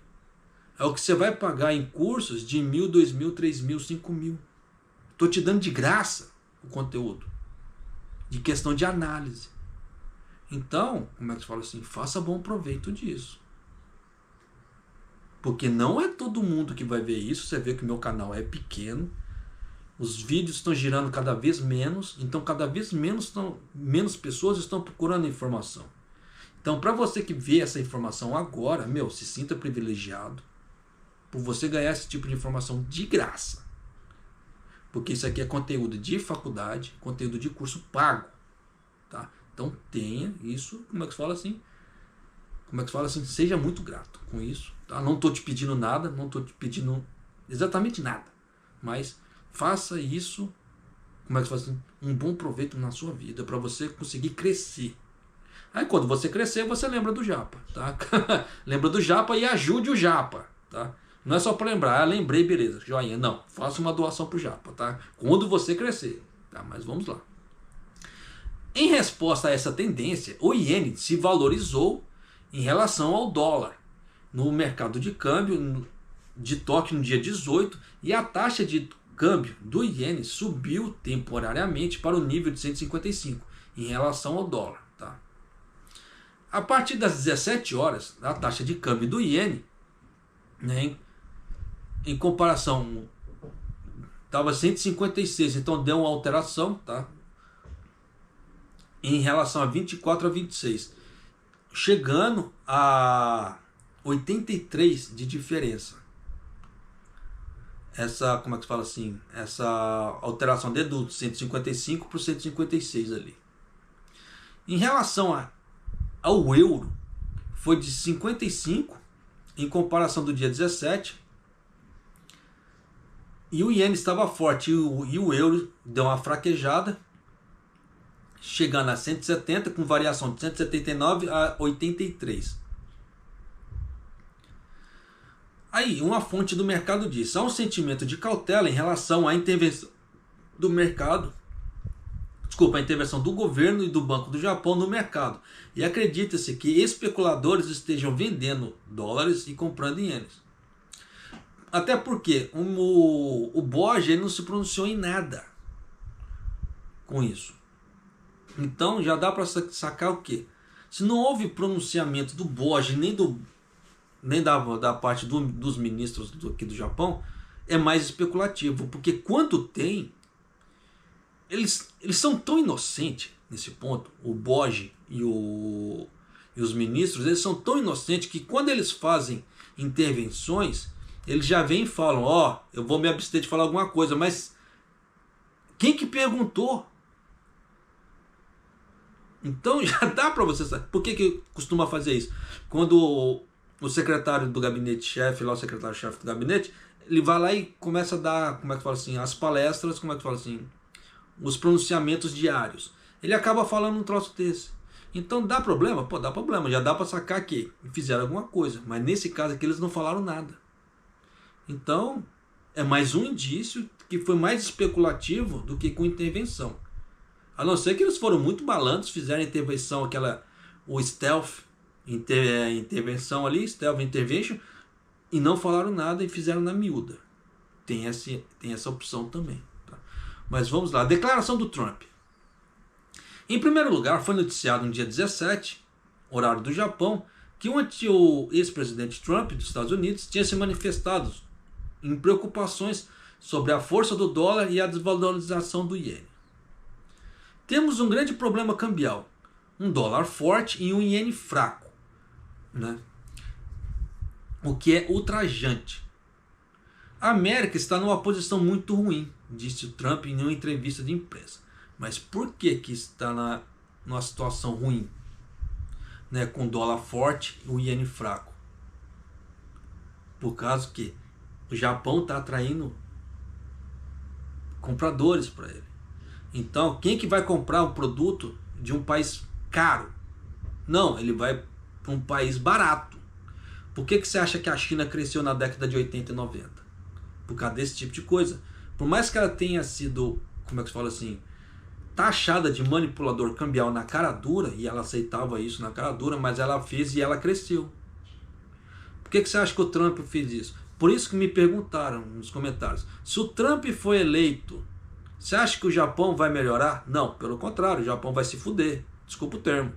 S1: é o que você vai pagar em cursos de 1.000, 2.000, 3.000, 5.000. Estou te dando de graça o conteúdo. De questão de análise. Então, como é que se fala assim? Faça bom proveito disso. Porque não é todo mundo que vai ver isso. Você vê que o meu canal é pequeno. Os vídeos estão girando cada vez menos. Então cada vez menos pessoas estão procurando informação. Então para você que vê essa informação agora, se sinta privilegiado por você ganhar esse tipo de informação de graça. Porque isso aqui é conteúdo de faculdade, conteúdo de curso pago. Tá? Então tenha isso, como é que se fala assim? Seja muito grato com isso. Tá? Não estou te pedindo nada, não estou te pedindo exatamente nada. Mas faça isso, como é que se fala assim? Um bom proveito na sua vida, para você conseguir crescer. Aí quando você crescer, você lembra do Japa. Tá? Lembra do Japa e ajude o Japa. Tá? Não é só para lembrar, lembrei, beleza, joinha. Não, faça uma doação para o Japa. Tá? Quando você crescer. Tá? Mas vamos lá. Em resposta a essa tendência, o iene se valorizou em relação ao dólar no mercado de câmbio de Tóquio no dia 18, e a taxa de câmbio do iene subiu temporariamente para o nível de 155 em relação ao dólar. Tá? A partir das 17 horas, a taxa de câmbio do iene, né, em comparação, estava 156, então deu uma alteração, tá? Em relação a 24 a 26, chegando a 83 de diferença. Essa, como é que se fala assim, essa alteração do 155 para o 156 ali. Em relação ao euro, foi de 55 em comparação do dia 17, e o iene estava forte, e o euro deu uma fraquejada, chegando a 170, com variação de 179 a 83. Aí, uma fonte do mercado diz: há um sentimento de cautela em relação à intervenção do mercado, a intervenção do governo e do Banco do Japão no mercado, e acredita-se que especuladores estejam vendendo dólares e comprando ienes. Até porque o BOJ não se pronunciou em nada com isso. Então já dá para sacar o quê? Se não houve pronunciamento do BOJ nem da parte dos ministros aqui do Japão, é mais especulativo, porque quando tem, eles são tão inocentes nesse ponto, o BOJ e os ministros, eles são tão inocentes que quando eles fazem intervenções, eles já vêm e falam: eu vou me abster de falar alguma coisa, mas quem que perguntou? Então já dá para você saber. Por que costuma fazer isso? Quando o secretário do gabinete-chefe, lá o secretário-chefe do gabinete, ele vai lá e começa a dar, como é que fala assim, as palestras, como é que fala assim, os pronunciamentos diários. Ele acaba falando um troço desse. Então dá problema? Pô, dá problema. Já dá para sacar que fizeram alguma coisa. Mas nesse caso aqui eles não falaram nada. Então é mais um indício que foi mais especulativo do que com intervenção. A não ser que eles foram muito malandros, fizeram intervenção, o stealth, intervenção ali, stealth intervention, e não falaram nada e fizeram na miúda. Tem essa opção também. Tá? Mas vamos lá. Declaração do Trump. Em primeiro lugar, foi noticiado no dia 17, horário do Japão, que o ex-presidente Trump dos Estados Unidos tinha se manifestado em preocupações sobre a força do dólar e a desvalorização do iene. Temos um grande problema cambial, um dólar forte e um iene fraco, né? O que é ultrajante. A América está numa posição muito ruim, disse o Trump em uma entrevista de imprensa. Mas por que está numa situação ruim, né, com dólar forte e o iene fraco? Por causa que o Japão está atraindo compradores para ele. Então, quem que vai comprar um produto de um país caro? Não, ele vai para um país barato. Por que você acha que a China cresceu na década de 80 e 90? Por causa desse tipo de coisa. Por mais que ela tenha sido, como é que se fala assim, taxada de manipulador cambial na cara dura, e ela aceitava isso na cara dura, mas ela fez e ela cresceu. Por que você acha que o Trump fez isso? Por isso que me perguntaram nos comentários: se o Trump foi eleito, você acha que o Japão vai melhorar? Não, pelo contrário, o Japão vai se fuder. Desculpa o termo.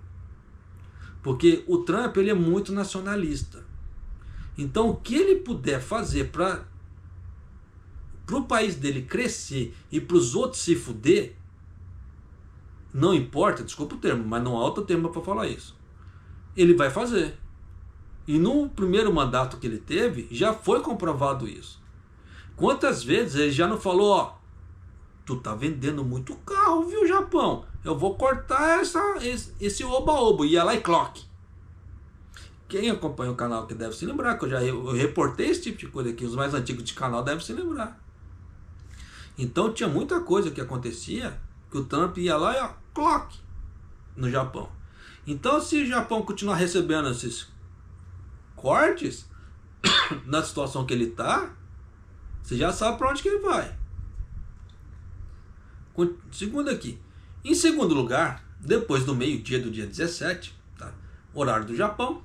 S1: Porque o Trump, ele é muito nacionalista. Então o que ele puder fazer para o país dele crescer e para os outros se fuder, não importa, desculpa o termo, mas não há outro termo para falar isso, ele vai fazer. E no primeiro mandato que ele teve, já foi comprovado isso. Quantas vezes ele já não falou: tu tá vendendo muito carro, viu, Japão? Eu vou cortar esse oba-oba. Ia lá e clock. Quem acompanha o canal que deve se lembrar, que eu reportei esse tipo de coisa aqui, os mais antigos de canal devem se lembrar. Então tinha muita coisa que acontecia, que o Trump ia lá e clock no Japão. Então se o Japão continuar recebendo esses cortes, na situação que ele está, você já sabe para onde que ele vai. Segundo aqui. Em segundo lugar, depois do meio-dia do dia 17, tá, horário do Japão,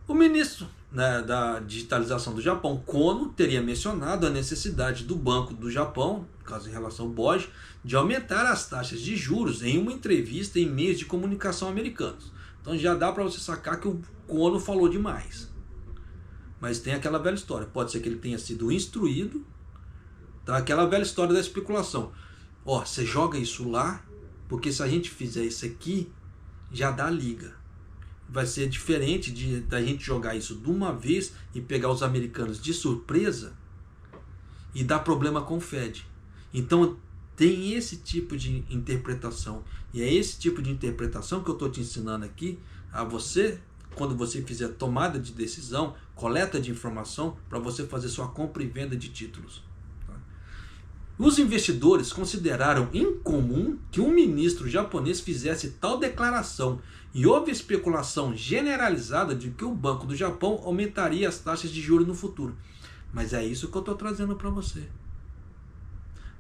S1: O ministro, né, da digitalização do Japão, Kono, teria mencionado a necessidade do Banco do Japão, no caso em relação ao BOJ, de aumentar as taxas de juros em uma entrevista em meios de comunicação americanos. Então já dá para você sacar que o Kono falou demais. Mas tem aquela velha história, pode ser que ele tenha sido instruído, tá? Aquela velha história da especulação. Ó, você joga isso lá, porque se a gente fizer isso aqui, já dá liga. Vai ser diferente da gente jogar isso de uma vez e pegar os americanos de surpresa e dar problema com o Fed. Então tem esse tipo de interpretação. E é esse tipo de interpretação que eu estou te ensinando aqui a você, quando você fizer tomada de decisão, coleta de informação, para você fazer sua compra e venda de títulos. Os investidores consideraram incomum que um ministro japonês fizesse tal declaração e houve especulação generalizada de que o Banco do Japão aumentaria as taxas de juros no futuro. Mas é isso que eu estou trazendo para você.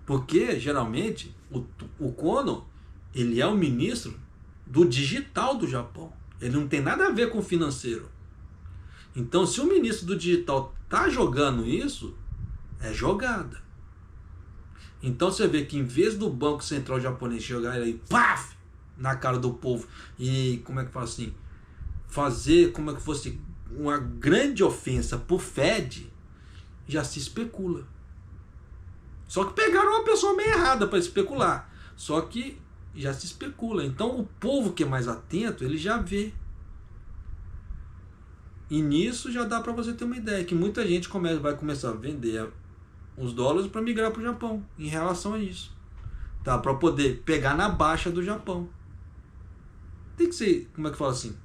S1: Porque, geralmente, o Kono, ele é o ministro do digital do Japão. Ele não tem nada a ver com o financeiro. Então, se o ministro do digital está jogando isso, é jogada. Então você vê que em vez do Banco Central japonês jogar ele aí, paf, na cara do povo e, como é que fala assim, fazer como é que fosse uma grande ofensa pro Fed, já se especula. Só que pegaram uma pessoa meio errada para especular. Só que já se especula. Então o povo que é mais atento, ele já vê. E nisso já dá para você ter uma ideia que muita gente vai começar a vender os dólares para migrar para o Japão em relação a isso, tá? Para poder pegar na baixa do Japão. Tem que ser, como é que fala assim,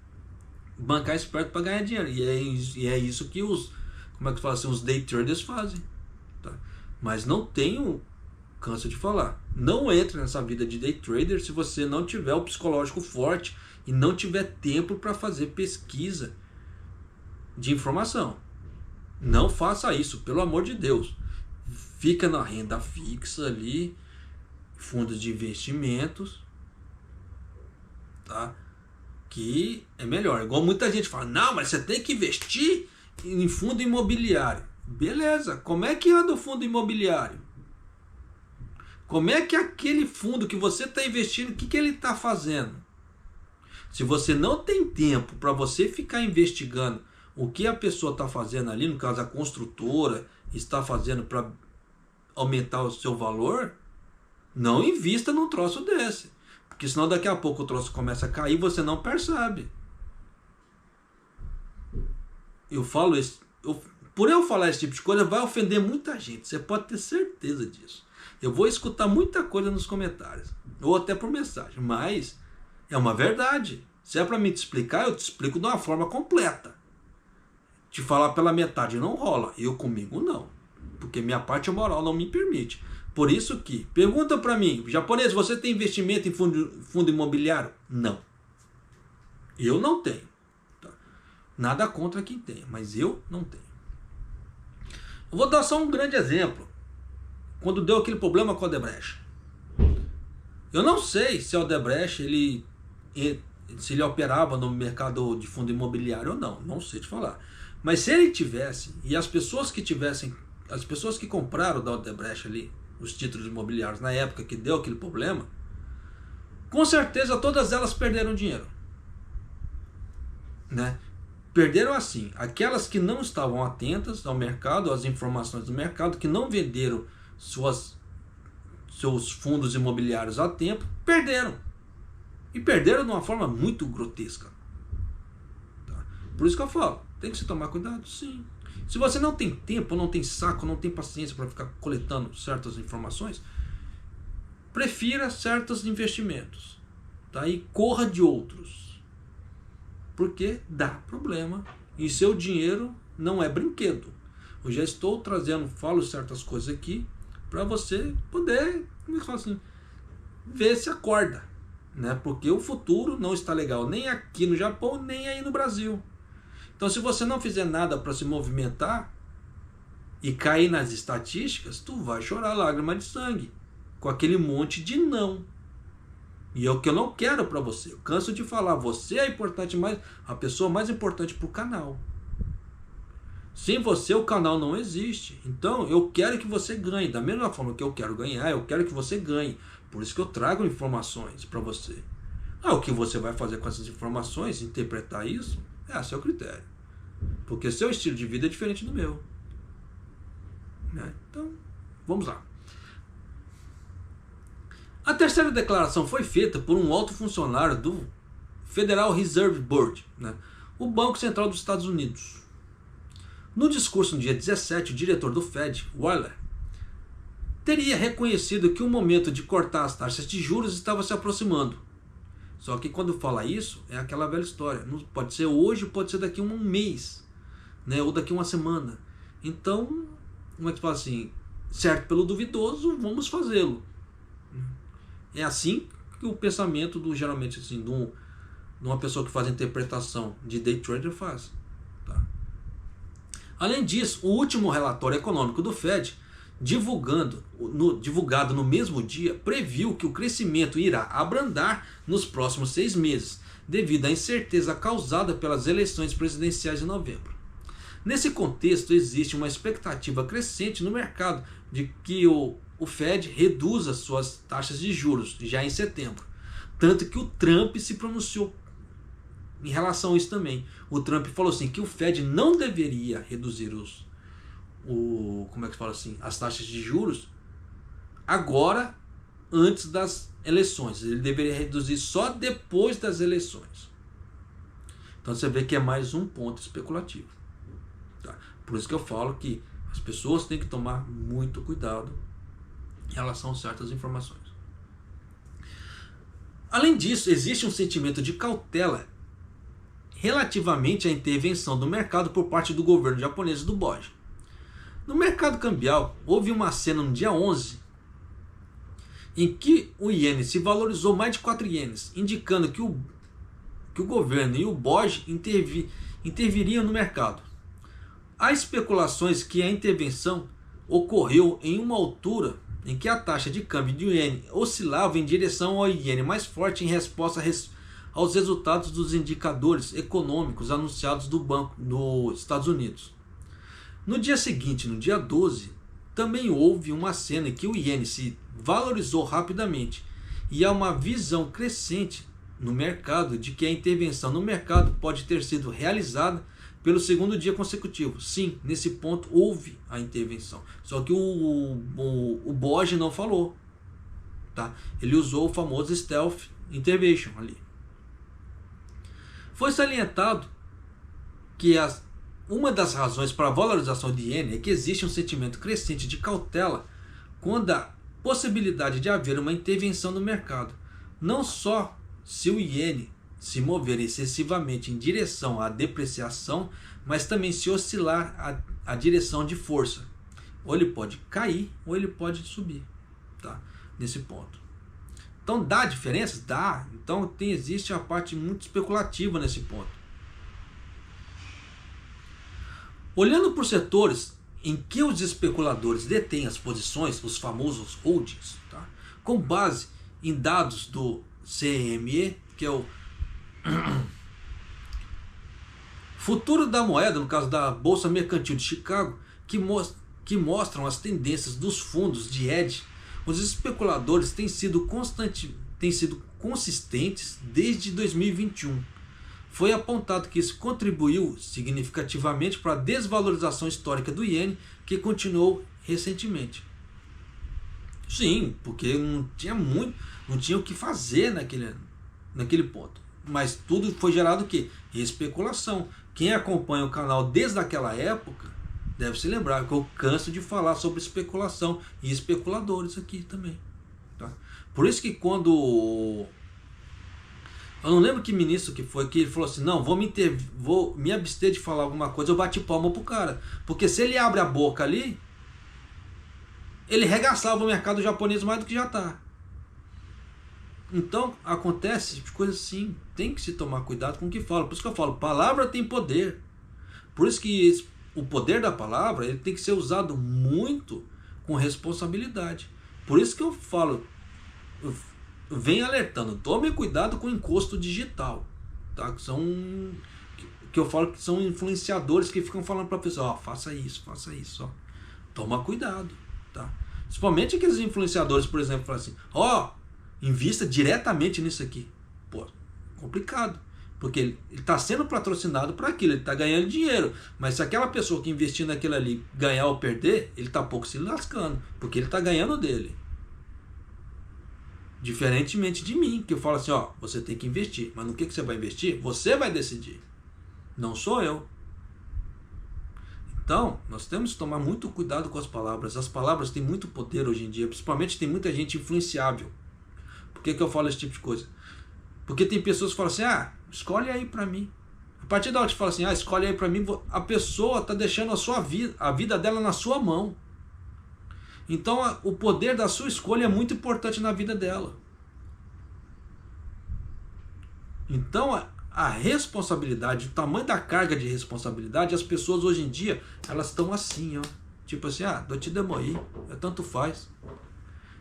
S1: bancar esperto para ganhar dinheiro. E é isso que como é que fala assim, os day traders fazem, tá? Mas não tenho, canso de falar, não entre nessa vida de day trader se você não tiver o psicológico forte e não tiver tempo para fazer pesquisa de informação. Não faça isso, pelo amor de Deus. Fica na renda fixa ali, fundos de investimentos, tá? Que é melhor. Igual muita gente fala, não, mas você tem que investir em fundo imobiliário. Beleza, como é que anda o fundo imobiliário? Como é que aquele fundo que você está investindo, o que ele está fazendo? Se você não tem tempo para você ficar investigando o que a pessoa está fazendo ali, no caso a construtora está fazendo para aumentar o seu valor, não invista num troço desse, porque senão daqui a pouco o troço começa a cair e você não percebe. Eu falo isso, por eu falar esse tipo de coisa vai ofender muita gente, você pode ter certeza disso. Eu vou escutar muita coisa nos comentários, ou até por mensagem, mas é uma verdade. Se é para me te explicar, eu te explico de uma forma completa. Te falar pela metade não rola, eu comigo não, porque minha parte moral não me permite. Por isso que, pergunta para mim, japonês, você tem investimento em fundo imobiliário? Não. Eu não tenho. Tá? Nada contra quem tenha, mas eu não tenho. Eu vou dar só um grande exemplo. Quando deu aquele problema com a Odebrecht. Eu não sei se a Odebrecht, se ele operava no mercado de fundo imobiliário ou não. Não sei te falar. Mas se ele tivesse, e as pessoas que compraram da Odebrecht ali, os títulos imobiliários na época que deu aquele problema, com certeza todas elas perderam dinheiro, né? Perderam assim, aquelas que não estavam atentas ao mercado, às informações do mercado, que não venderam seus fundos imobiliários a tempo, perderam. E perderam de uma forma muito grotesca. Tá? Por isso que eu falo, tem que se tomar cuidado, sim. Se você não tem tempo, não tem saco, não tem paciência para ficar coletando certas informações, prefira certos investimentos, tá? E corra de outros, porque dá problema e seu dinheiro não é brinquedo. Eu já estou falo certas coisas aqui para você poder, como é que fala assim, ver se acorda, né? Porque o futuro não está legal nem aqui no Japão, nem aí no Brasil. Então, se você não fizer nada para se movimentar e cair nas estatísticas, tu vai chorar lágrima de sangue com aquele monte de não. E é o que eu não quero para você. Eu canso de falar, você é importante, a pessoa mais importante para o canal. Sem você o canal não existe. Então eu quero que você ganhe. Da mesma forma que eu quero ganhar, eu quero que você ganhe. Por isso que eu trago informações para você. O que você vai fazer com essas informações, interpretar isso, é a seu critério. Porque seu estilo de vida é diferente do meu. Então, vamos lá. A terceira declaração foi feita por um alto funcionário do Federal Reserve Board, o Banco Central dos Estados Unidos. No discurso no dia 17, o diretor do Fed, Waller, teria reconhecido que o momento de cortar as taxas de juros estava se aproximando. Só que quando fala isso, é aquela velha história. Não pode ser hoje, pode ser daqui a um mês, ou daqui a uma semana. Então, como é que fala assim? Certo pelo duvidoso, vamos fazê-lo. É assim que o pensamento geralmente assim, de uma pessoa que faz interpretação de day trader faz. Tá? Além disso, o último relatório econômico do Fed, divulgado no mesmo dia, previu que o crescimento irá abrandar nos próximos 6 meses, devido à incerteza causada pelas eleições presidenciais de novembro. Nesse contexto, existe uma expectativa crescente no mercado de que o Fed reduza suas taxas de juros já em setembro. Tanto que o Trump se pronunciou em relação a isso também. O Trump falou assim que o Fed não deveria reduzir as taxas de juros agora, antes das eleições. Ele deveria reduzir só depois das eleições. Então você vê que é mais um ponto especulativo. Tá? Por isso que eu falo que as pessoas têm que tomar muito cuidado em relação a certas informações. Além disso, existe um sentimento de cautela relativamente à intervenção do mercado por parte do governo japonês e do BOJ. No mercado cambial, houve uma cena no dia 11 em que o iene se valorizou mais de 4 ienes, indicando que o governo e o BOJ interviriam no mercado. Há especulações que a intervenção ocorreu em uma altura em que a taxa de câmbio do iene oscilava em direção ao iene mais forte em resposta aos resultados dos indicadores econômicos anunciados do Banco dos Estados Unidos. No dia seguinte, no dia 12, também houve uma cena em que o iene se valorizou rapidamente e há uma visão crescente no mercado de que a intervenção no mercado pode ter sido realizada pelo segundo dia consecutivo. Sim, nesse ponto houve a intervenção. Só que o BOJ não falou. Tá? Ele usou o famoso Stealth Intervention ali. Foi salientado que uma das razões para a valorização de iene é que existe um sentimento crescente de cautela quando a possibilidade de haver uma intervenção no mercado. Não só se o iene se mover excessivamente em direção à depreciação, mas também se oscilar a direção de força. Ou ele pode cair, ou ele pode subir. Tá? Nesse ponto. Então dá diferenças? Dá. Então existe a parte muito especulativa nesse ponto. Olhando por setores em que os especuladores detêm as posições, os famosos holdings, tá? Com base em dados do CME, que é o futuro da moeda, no caso da Bolsa Mercantil de Chicago, que mostram as tendências dos fundos de hedge, os especuladores têm sido consistentes desde 2021. Foi apontado que isso contribuiu significativamente para a desvalorização histórica do iene, que continuou recentemente. Sim, porque não tinha o que fazer naquele ponto. Mas tudo foi gerado o quê? Especulação. Quem acompanha o canal desde aquela época deve se lembrar que eu canso de falar sobre especulação e especuladores aqui também. Tá? Por isso que quando... Eu não lembro que ministro que foi, que ele falou assim, não, vou me abster de falar alguma coisa, eu bati palma pro cara. Porque se ele abre a boca ali, ele regaçava o mercado japonês mais do que já está. Então, acontece tipo de coisa assim, tem que se tomar cuidado com o que fala. Por isso que eu falo, palavra tem poder. Por isso que o poder da palavra ele tem que ser usado muito com responsabilidade. Por isso que eu falo, eu venho alertando, tome cuidado com o encosto digital. Tá? que eu falo que são influenciadores que ficam falando para a pessoa, ó, faça isso, ó. Toma cuidado, tá? Principalmente aqueles influenciadores, por exemplo, falam assim, ó, invista diretamente nisso aqui. Pô, complicado. Porque ele está sendo patrocinado para aquilo, ele está ganhando dinheiro. Mas se aquela pessoa que investir naquilo ali ganhar ou perder, ele está pouco se lascando, porque ele está ganhando dele. Diferentemente de mim, que eu falo assim, ó, você tem que investir. Mas no que você vai investir? Você vai decidir. Não sou eu. Então, nós temos que tomar muito cuidado com as palavras. As palavras têm muito poder hoje em dia, principalmente tem muita gente influenciável. Por que eu falo esse tipo de coisa? Porque tem pessoas que falam assim, ah, escolhe aí pra mim. A partir da hora que você fala assim, ah, escolhe aí pra mim, a pessoa está deixando a vida dela na sua mão. Então o poder da sua escolha é muito importante na vida dela. Então a responsabilidade, o tamanho da carga de responsabilidade, as pessoas hoje em dia, elas estão assim, ó. Tipo assim, ah, dou te demo aí, tanto faz.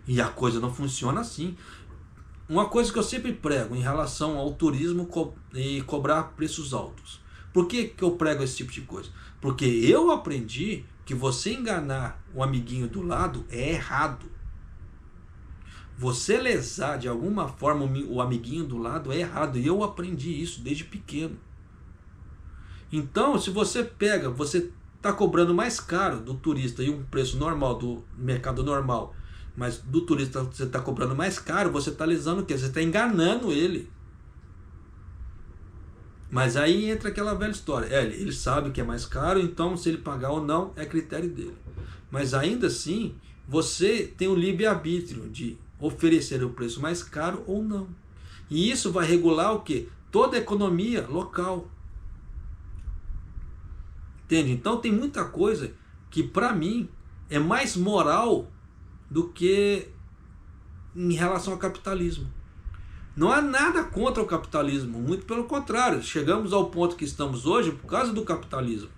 S1: E a coisa não funciona assim. Uma coisa que eu sempre prego em relação ao turismo e cobrar preços altos. Por que eu prego esse tipo de coisa? Porque eu aprendi que você enganar o amiguinho do lado é errado. Você lesar de alguma forma o amiguinho do lado é errado. E eu aprendi isso desde pequeno. Então, se você está cobrando mais caro do turista e um preço normal do mercado normal, mas do turista você está cobrando mais caro, você está lesando o quê? Você está enganando ele. Mas aí entra aquela velha história. Ele sabe que é mais caro, então se ele pagar ou não é critério dele. Mas ainda assim, você tem o livre-arbítrio de oferecer o preço mais caro ou não. E isso vai regular o quê? Toda a economia local. Entende? Então tem muita coisa que para mim é mais moral do que em relação ao capitalismo. Não há nada contra o capitalismo, muito pelo contrário, chegamos ao ponto que estamos hoje por causa do capitalismo.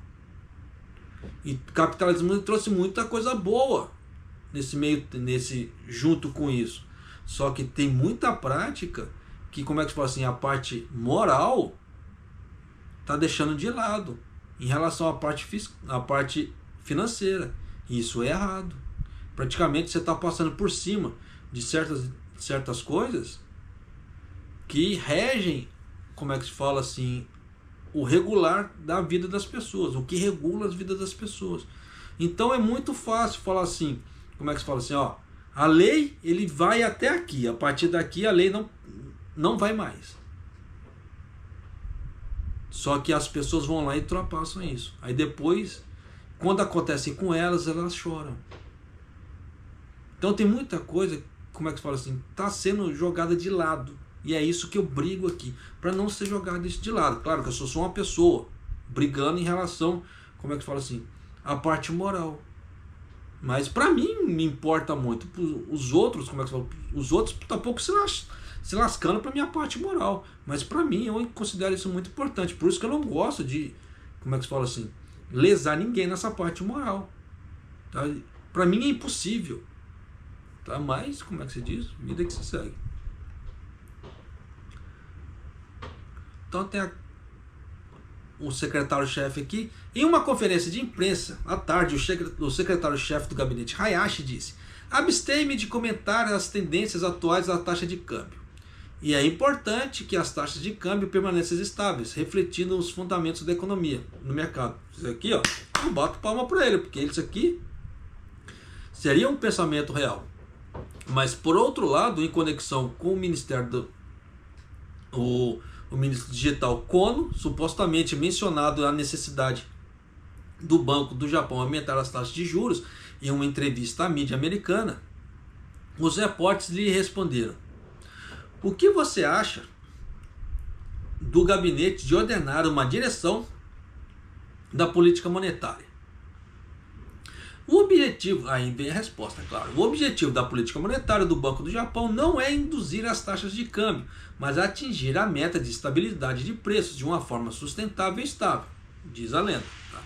S1: E o capitalismo trouxe muita coisa boa junto com isso. Só que tem muita prática que, como é que se fala assim, a parte moral está deixando de lado em relação à parte financeira. E isso é errado. Praticamente você está passando por cima de certas coisas que regem, como é que se fala assim, o regular da vida das pessoas, o que regula as vidas das pessoas. Então é muito fácil falar assim, como é que se fala assim, ó, a lei ele vai até aqui, a partir daqui a lei não vai mais. Só que as pessoas vão lá e ultrapassam isso. Aí depois, quando acontece com elas choram. Então tem muita coisa, como é que se fala assim, está sendo jogada de lado. E é isso que eu brigo aqui, para não ser jogado isso de lado. Claro que eu sou só uma pessoa, brigando em relação, como é que se fala assim, a parte moral. Mas para mim me importa muito. Os outros, como é que se fala? Os outros estão pouco se lascando para minha parte moral. Mas para mim eu considero isso muito importante. Por isso que eu não gosto de, como é que se fala assim, lesar ninguém nessa parte moral. Tá? Para mim é impossível. Tá? Mas, como é que se diz? Vida que se segue. Então tem o secretário-chefe aqui. Em uma conferência de imprensa, à tarde, o secretário-chefe do gabinete Hayashi disse: abstém-me de comentar as tendências atuais da taxa de câmbio. E é importante que as taxas de câmbio permaneçam estáveis, refletindo os fundamentos da economia no mercado. Isso aqui, ó, eu boto palma para ele, porque isso aqui seria um pensamento real. Mas, por outro lado, em conexão com o Ministério o ministro digital Kono, supostamente mencionado a necessidade do Banco do Japão aumentar as taxas de juros em uma entrevista à mídia americana, os repórteres lhe responderam: o que você acha do gabinete de ordenar uma direção da política monetária? O objetivo, aí vem a resposta, claro. O objetivo da política monetária do Banco do Japão não é induzir as taxas de câmbio, mas atingir a meta de estabilidade de preços de uma forma sustentável e estável, diz a lenda. Tá?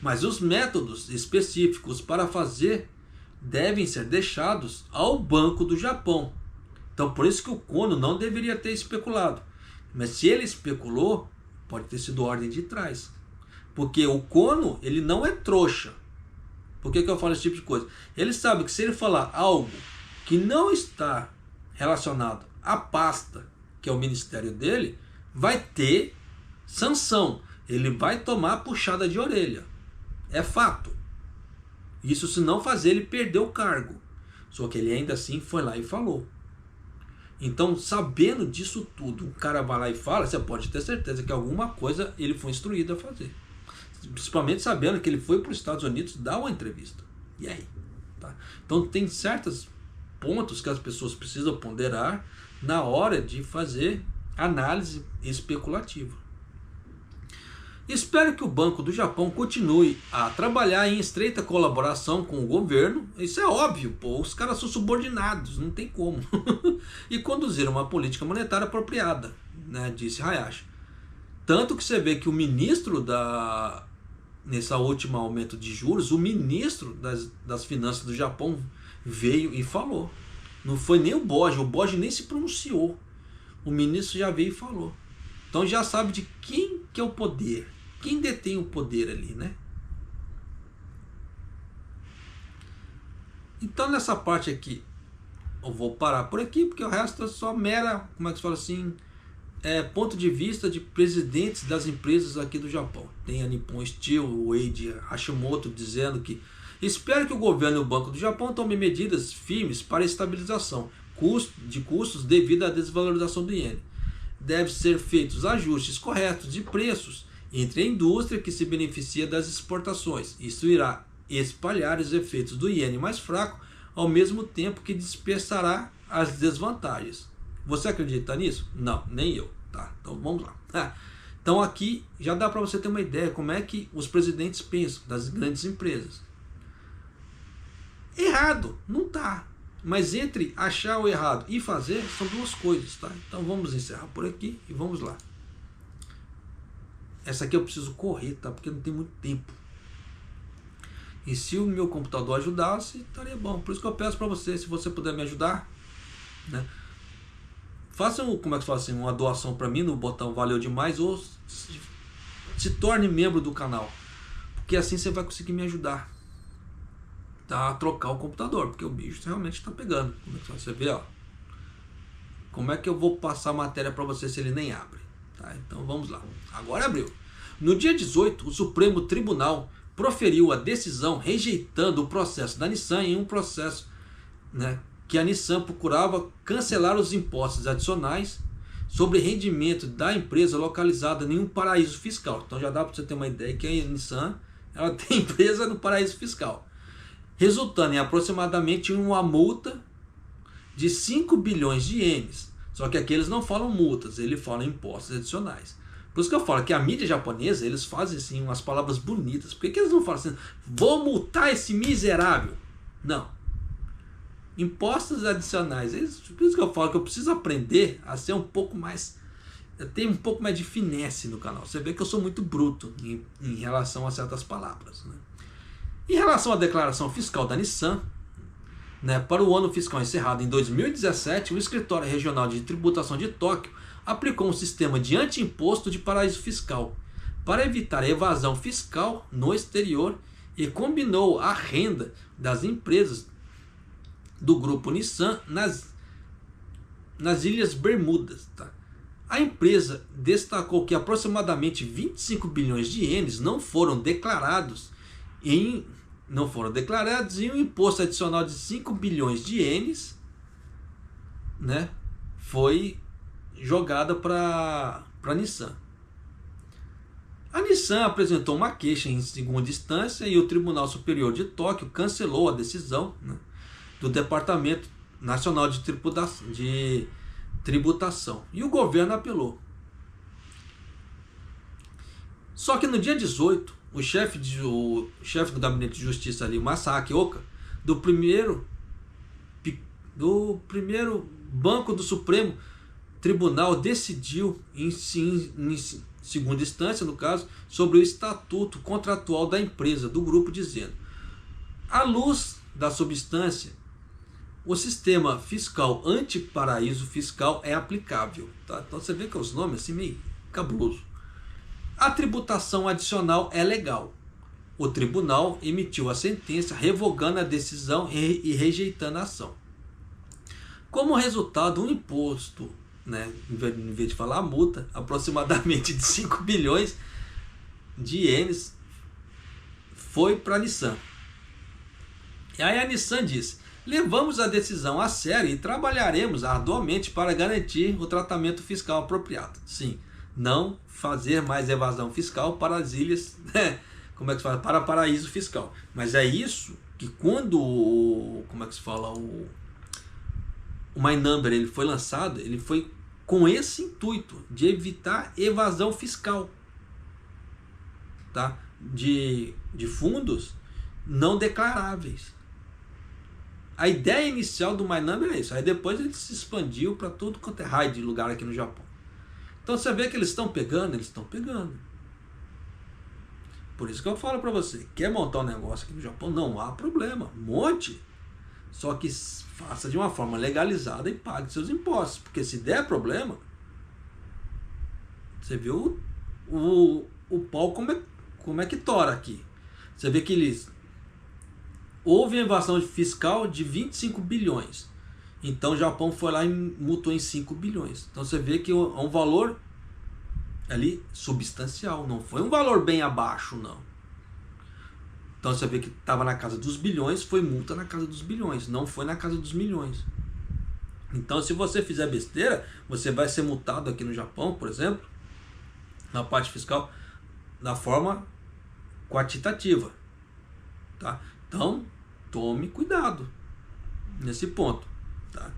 S1: Mas os métodos específicos para fazer devem ser deixados ao Banco do Japão. Então, por isso que o Kono não deveria ter especulado. Mas se ele especulou, Pode ter sido ordem de trás. Porque o Kono, ele não é trouxa. Por que eu falo esse tipo de coisa? Ele sabe que se ele falar algo que não está relacionado à pasta, que é o ministério dele, vai ter sanção. Ele vai tomar puxada de orelha. É fato. Isso se não fazer ele perder o cargo. Só que ele ainda assim foi lá e falou. Então, sabendo disso tudo, o cara vai lá e fala, você pode ter certeza que alguma coisa ele foi instruído a fazer. Principalmente sabendo que ele foi para os Estados Unidos dar uma entrevista. E aí? Tá? Então, tem certos pontos que as pessoas precisam ponderar na hora de fazer análise especulativa. Espero que o Banco do Japão continue a trabalhar em estreita colaboração com o governo. Isso é óbvio, pô, os caras são subordinados, não tem como. E conduzir uma política monetária apropriada, né, disse Hayashi. Tanto que você vê que o ministro nesse último aumento de juros, o ministro das finanças do Japão veio e falou. Não foi nem o Boji nem se pronunciou. O ministro já veio e falou. Então já sabe de quem que é o poder. Quem detém o poder ali, né? Então nessa parte aqui, eu vou parar por aqui, porque o resto é só mera, como é que se fala assim, ponto de vista de presidentes das empresas aqui do Japão. Tem a Nippon Steel, o Eiji Hashimoto dizendo que espero que o governo e o Banco do Japão tomem medidas firmes para a estabilização de custos devido à desvalorização do iene. Devem ser feitos ajustes corretos de preços entre a indústria que se beneficia das exportações. Isso irá espalhar os efeitos do iene mais fraco, ao mesmo tempo que dispersará as desvantagens. Você acredita nisso? Não, nem eu. Tá, então vamos lá. Então aqui já dá para você ter uma ideia como é que os presidentes pensam das grandes empresas. Errado, não tá. Mas entre achar o errado e fazer são duas coisas, tá? Então vamos encerrar por aqui e vamos lá. Essa aqui eu preciso correr, tá? Porque não tem muito tempo. E se o meu computador ajudasse, estaria bom. Por isso que eu peço para você, se você puder me ajudar, né? Faça como é que se fala assim, uma doação para mim no botão valeu demais, ou se torne membro do canal. Porque assim você vai conseguir me ajudar, tá? A trocar o computador, porque o bicho realmente está pegando. Como é que você vê, ó? Como é que eu vou passar a matéria para você se ele nem abre? Tá, então vamos lá. Agora abriu. No dia 18, o Supremo Tribunal proferiu a decisão rejeitando o processo da Nissan em um processo, né, que a Nissan procurava cancelar os impostos adicionais sobre rendimento da empresa localizada em um paraíso fiscal. Então já dá para você ter uma ideia que a Nissan ela tem empresa no paraíso fiscal, resultando em aproximadamente uma multa de 5 bilhões de ienes. Só que aqui eles não falam multas, eles falam impostos adicionais. Por isso que eu falo que a mídia japonesa, eles fazem assim umas palavras bonitas. Por que eles não falam assim, vou multar esse miserável? Não. Impostos adicionais. Por isso que eu falo que eu preciso aprender a ser um pouco mais... ter um pouco mais de finesse no canal. Você vê que eu sou muito bruto em relação a certas palavras, né? Em relação à declaração fiscal da Nissan, né, para o ano fiscal encerrado em 2017, o Escritório Regional de Tributação de Tóquio aplicou um sistema de anti-imposto de paraíso fiscal para evitar a evasão fiscal no exterior e combinou a renda das empresas do grupo Nissan nas Ilhas Bermudas. Tá? A empresa destacou que aproximadamente 25 bilhões de ienes não foram declarados e um imposto adicional de 5 bilhões de ienes, né, foi jogada para a Nissan. A Nissan apresentou uma queixa em segunda instância e o Tribunal Superior de Tóquio cancelou a decisão, né, do Departamento Nacional de Tributação e o governo apelou. Só que no dia 18, o chefe do Gabinete de Justiça ali, Masaaki Oka, do primeiro Banco do Supremo Tribunal, decidiu em segunda instância, no caso, sobre o estatuto contratual da empresa, do grupo, dizendo: à luz da substância, o sistema fiscal antiparaíso fiscal é aplicável. Tá? Então você vê que os nomes assim meio cabuloso. A tributação adicional é legal. O tribunal emitiu a sentença revogando a decisão e rejeitando a ação. Como resultado, um imposto, né, em vez de falar multa, aproximadamente de 5 bilhões de ienes foi para a Nissan. E aí a Nissan disse: levamos a decisão a sério e trabalharemos arduamente para garantir o tratamento fiscal apropriado. Sim, não fazer mais evasão fiscal para as ilhas, como é que se fala? Para paraíso fiscal. Mas é isso que quando, como é que se fala, o My Number ele foi lançado, ele foi com esse intuito de evitar evasão fiscal, tá? De fundos não declaráveis. A ideia inicial do My Number é isso. Aí depois ele se expandiu para tudo quanto é raio de lugar aqui no Japão. Então você vê que eles estão pegando, Por isso que eu falo para você, quer montar um negócio aqui no Japão, não há problema, monte. Só que faça de uma forma legalizada e pague seus impostos. Porque se der problema, você viu o pau como é que tora aqui. Você vê que houve evasão fiscal de 25 bilhões. Então o Japão foi lá e multou em 5 bilhões. Então você vê que é um valor ali substancial. Não foi um valor bem abaixo, não. Então você vê que estava na casa dos bilhões, foi multa na casa dos bilhões, não foi na casa dos milhões. Então se você fizer besteira, você vai ser multado aqui no Japão, por exemplo, na parte fiscal, da forma quantitativa. Tá? Então tome cuidado nesse ponto. Tá?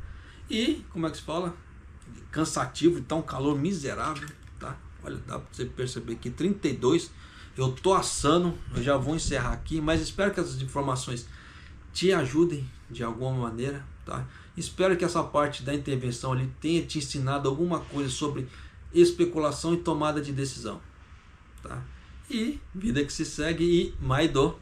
S1: E, como é que se fala? Cansativo, então um calor miserável. Tá? Olha, dá para você perceber que 32... Eu tô assando, eu já vou encerrar aqui, mas espero que essas informações te ajudem de alguma maneira, tá? Espero que essa parte da intervenção ali tenha te ensinado alguma coisa sobre especulação e tomada de decisão, tá? E vida que se segue e Maido.